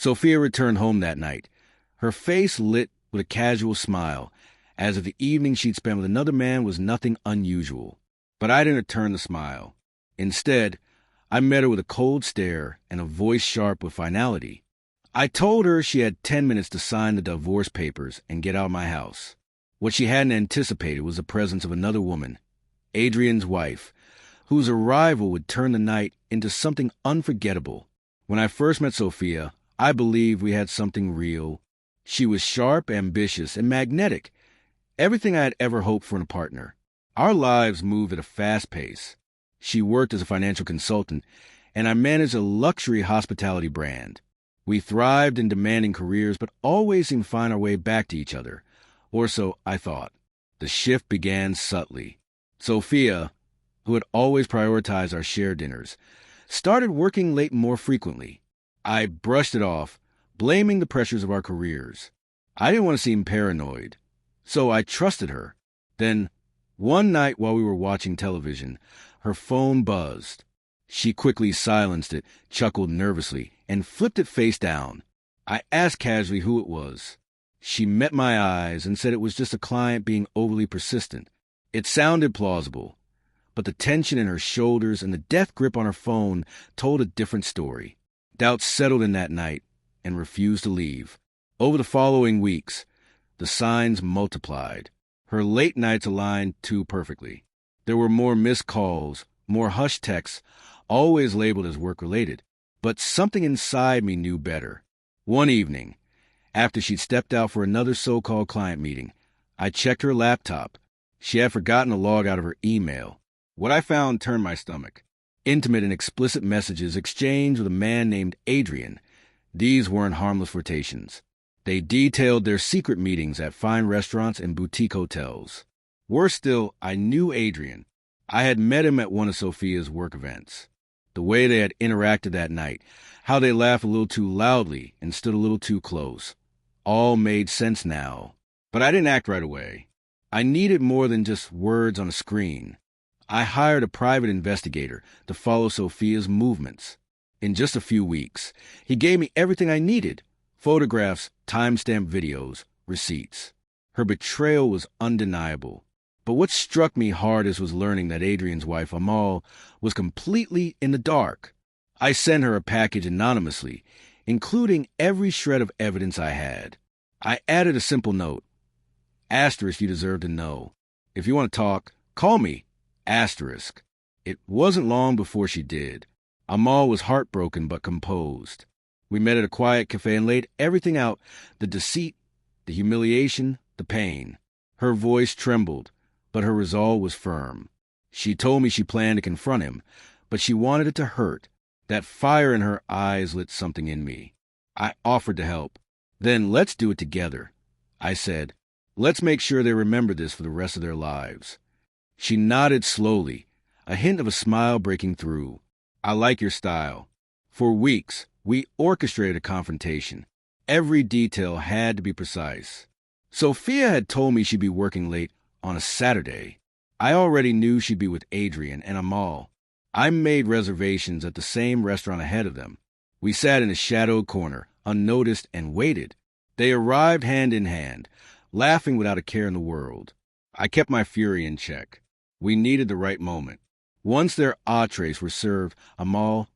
Sophia returned home that night, her face lit with a casual smile, as if the evening she'd spent with another man was nothing unusual. But I didn't return the smile. Instead, I met her with a cold stare and a voice sharp with finality. I told her she had 10 minutes to sign the divorce papers and get out of my house. What she hadn't anticipated was the presence of another woman, Adrian's wife, whose arrival would turn the night into something unforgettable. When I first met Sophia, I believed we had something real. She was sharp, ambitious, and magnetic, everything I had ever hoped for in a partner. Our lives moved at a fast pace. She worked as a financial consultant, and I managed a luxury hospitality brand. We thrived in demanding careers, but always seemed to find our way back to each other. Or so I thought. The shift began subtly. Sophia, who had always prioritized our shared dinners, started working late more frequently. I brushed it off, blaming the pressures of our careers. I didn't want to seem paranoid, so I trusted her. Then, one night while we were watching television, her phone buzzed. She quickly silenced it, chuckled nervously, and flipped it face down. I asked casually who it was. She met my eyes and said it was just a client being overly persistent. It sounded plausible, but the tension in her shoulders and the death grip on her phone told a different story. Doubt settled in that night and refused to leave. Over the following weeks, the signs multiplied. Her late nights aligned too perfectly. There were more missed calls, more hushed texts, always labeled as work-related. But something inside me knew better. One evening, after she'd stepped out for another so-called client meeting, I checked her laptop. She had forgotten to log out of her email. What I found turned my stomach. Intimate and explicit messages exchanged with a man named Adrian. These weren't harmless flirtations. They detailed their secret meetings at fine restaurants and boutique hotels. Worse still, I knew Adrian. I had met him at one of Sophia's work events. The way they had interacted that night, how they laughed a little too loudly and stood a little too close, all made sense now. But I didn't act right away. I needed more than just words on a screen. I hired a private investigator to follow Sophia's movements. In just a few weeks, he gave me everything I needed: photographs, time-stamped videos, receipts. Her betrayal was undeniable. But what struck me hardest was learning that Adrian's wife, Amal, was completely in the dark. I sent her a package anonymously, including every shred of evidence I had. I added a simple note. Asterisk, you deserve to know. If you want to talk, call me. Asterisk. It wasn't long before she did. Amal was heartbroken but composed. We met at a quiet cafe and laid everything out: the deceit, the humiliation, the pain. Her voice trembled, but her resolve was firm. She told me she planned to confront him, but she wanted it to hurt. That fire in her eyes lit something in me. I offered to help. Then let's do it together. I said, let's make sure they remember this for the rest of their lives. She nodded slowly, a hint of a smile breaking through. I like your style. For weeks, we orchestrated a confrontation. Every detail had to be precise. Sophia had told me she'd be working late on a Saturday. I already knew she'd be with Adrian and Amal. I made reservations at the same restaurant ahead of them. We sat in a shadowed corner, unnoticed, and waited. They arrived hand in hand, laughing without a care in the world. I kept my fury in check. We needed the right moment. Once their entrees were served, Amal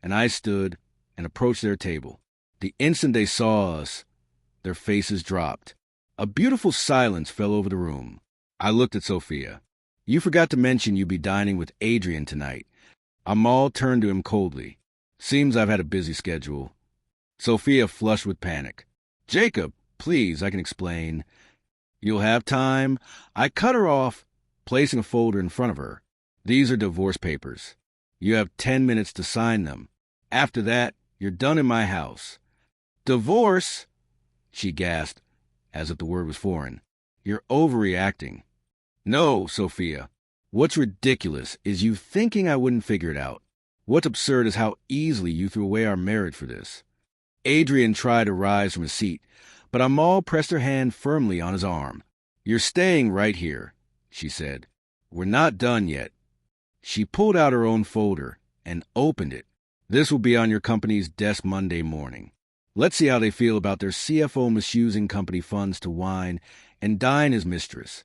and I stood and approached their table. The instant they saw us, their faces dropped. A beautiful silence fell over the room. I looked at Sophia. You forgot to mention you'd be dining with Adrian tonight. Amal turned to him coldly. Seems I've had a busy schedule. Sophia flushed with panic. Jacob, please, I can explain. You'll have time. I cut her off, placing a folder in front of her. These are divorce papers. You have 10 minutes to sign them. After that, you're done in my house. Divorce? She gasped, as if the word was foreign. You're overreacting. No, Sophia. What's ridiculous is you thinking I wouldn't figure it out. What's absurd is how easily you threw away our marriage for this. Adrian tried to rise from his seat, but Amal pressed her hand firmly on his arm. You're staying right here, she said. We're not done yet. She pulled out her own folder and opened it. This will be on your company's desk Monday morning. Let's see how they feel about their CFO misusing company funds to wine and dine his mistress.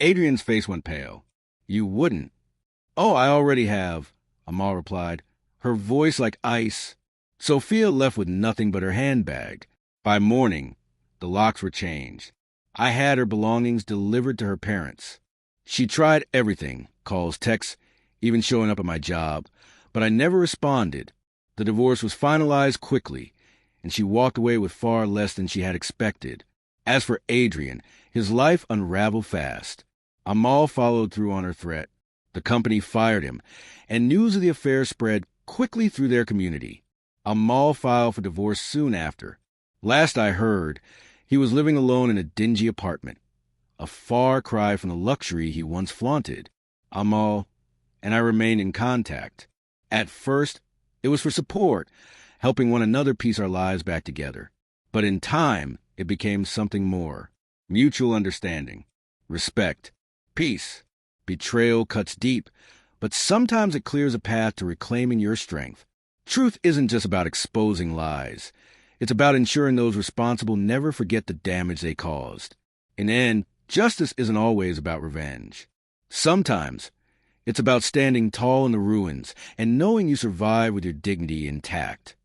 Adrian's face went pale. You wouldn't. Oh, I already have, Amal replied, her voice like ice. Sophia left with nothing but her handbag. By morning, the locks were changed. I had her belongings delivered to her parents. She tried everything, calls, texts, even showing up at my job, but I never responded. The divorce was finalized quickly, and she walked away with far less than she had expected. As for Adrian, his life unraveled fast. Amal followed through on her threat. The company fired him, and news of the affair spread quickly through their community. Amal filed for divorce soon after. Last I heard, he was living alone in a dingy apartment, a far cry from the luxury he once flaunted. Amal and I remained in contact. At first, it was for support, helping one another piece our lives back together. But in time, it became something more. Mutual understanding, respect, peace. Betrayal cuts deep, but sometimes it clears a path to reclaiming your strength. Truth isn't just about exposing lies. It's about ensuring those responsible never forget the damage they caused. In the end, justice isn't always about revenge. Sometimes, it's about standing tall in the ruins and knowing you survived with your dignity intact.